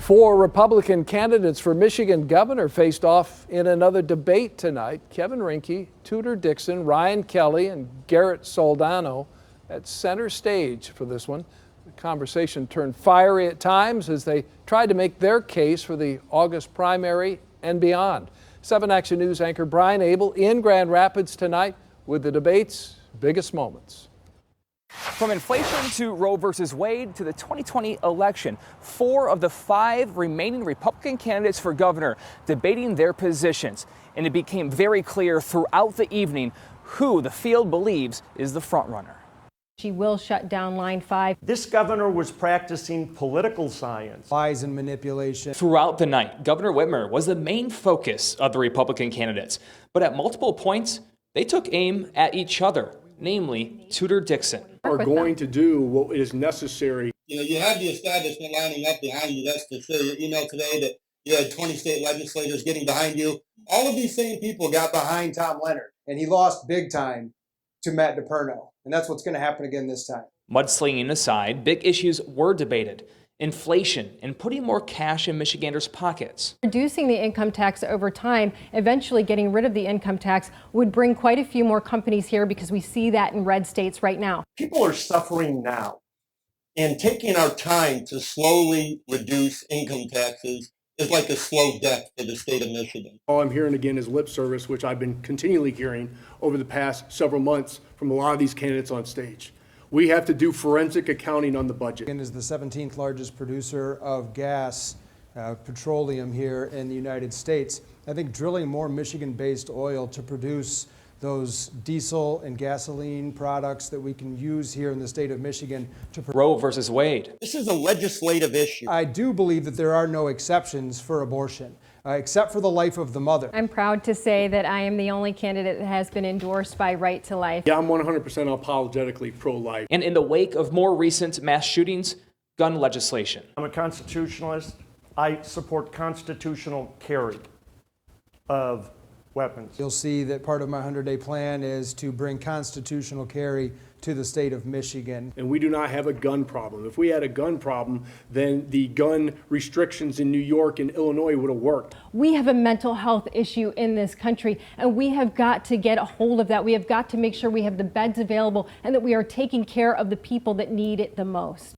Four Republican candidates for Michigan governor faced off in another debate tonight. Kevin Rinke, Tudor Dixon, Ryan Kelly, and Garrett Soldano at center stage for this one. The conversation turned fiery at times as they tried to make their case for the August primary and beyond. 7 Action News anchor Brian Abel in Grand Rapids tonight with the debate's biggest moments. From inflation to Roe versus Wade to the 2020 election, 4 of the 5 remaining Republican candidates for governor debating their positions. And it became very clear throughout the evening who the field believes is the frontrunner. She will shut down Line 5. This governor was practicing political science. Lies and manipulation. Throughout the night, Governor Whitmer was the main focus of the Republican candidates. But at multiple points, they took aim at each other, namely Tudor Dixon. Are going to do what is necessary. You know, you have the establishment lining up behind you. That's to show your email today that you had 20 state legislators getting behind you. All of these same people got behind Tom Leonard. And he lost big time to Matt DePerno. And that's what's going to happen again this time. Mudslinging aside, big issues were debated. Inflation and putting more cash in Michiganders' pockets. Reducing the income tax over time, eventually getting rid of the income tax, would bring quite a few more companies here because we see that in red states right now. People are suffering now. And taking our time to slowly reduce income taxes is like a slow death for the state of Michigan. All I'm hearing again is lip service, which I've been continually hearing over the past several months from a lot of these candidates on stage. We have to do forensic accounting on the budget. Michigan is the 17th largest producer of gas, petroleum here in the United States. I think drilling more Michigan-based oil to produce those diesel and gasoline products that we can use here in the state of Michigan to Roe versus Wade. This is a legislative issue. I do believe that there are no exceptions for abortion, except for the life of the mother. I'm proud to say that I am the only candidate that has been endorsed by Right to Life. Yeah, I'm 100% apologetically pro-life. And in the wake of more recent mass shootings, gun legislation. I'm a constitutionalist. I support constitutional carry of weapons. You'll see that part of my 100-day plan is to bring constitutional carry to the state of Michigan. And we do not have a gun problem. If we had a gun problem, then the gun restrictions in New York and Illinois would have worked. We have a mental health issue in this country, and we have got to get a hold of that. We have got to make sure we have the beds available and that we are taking care of the people that need it the most.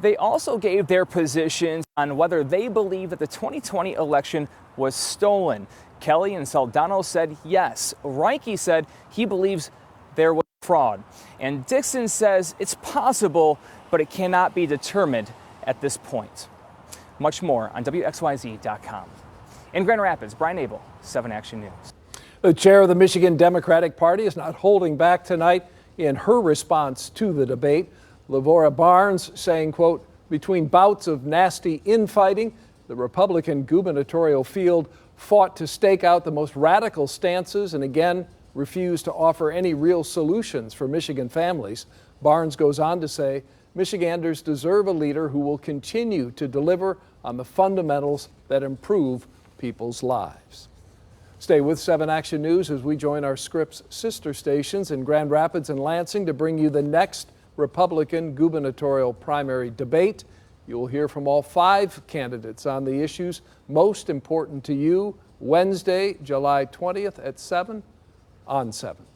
They also gave their positions on whether they believe that the 2020 election was stolen. Kelly and Soldano said yes. Rinke said he believes there was fraud. And Dixon says it's possible, but it cannot be determined at this point. Much more on WXYZ.com. In Grand Rapids, Brian Abel, 7 Action News. The chair of the Michigan Democratic Party is not holding back tonight in her response to the debate. Lavora Barnes saying, quote, between bouts of nasty infighting, the Republican gubernatorial field fought to stake out the most radical stances and again refused to offer any real solutions for Michigan families. Barnes goes on to say, Michiganders deserve a leader who will continue to deliver on the fundamentals that improve people's lives. Stay with 7 Action News as we join our Scripps sister stations in Grand Rapids and Lansing to bring you the next Republican gubernatorial primary debate. You'll hear from all 5 candidates on the issues most important to you Wednesday, July 20th at 7 on 7.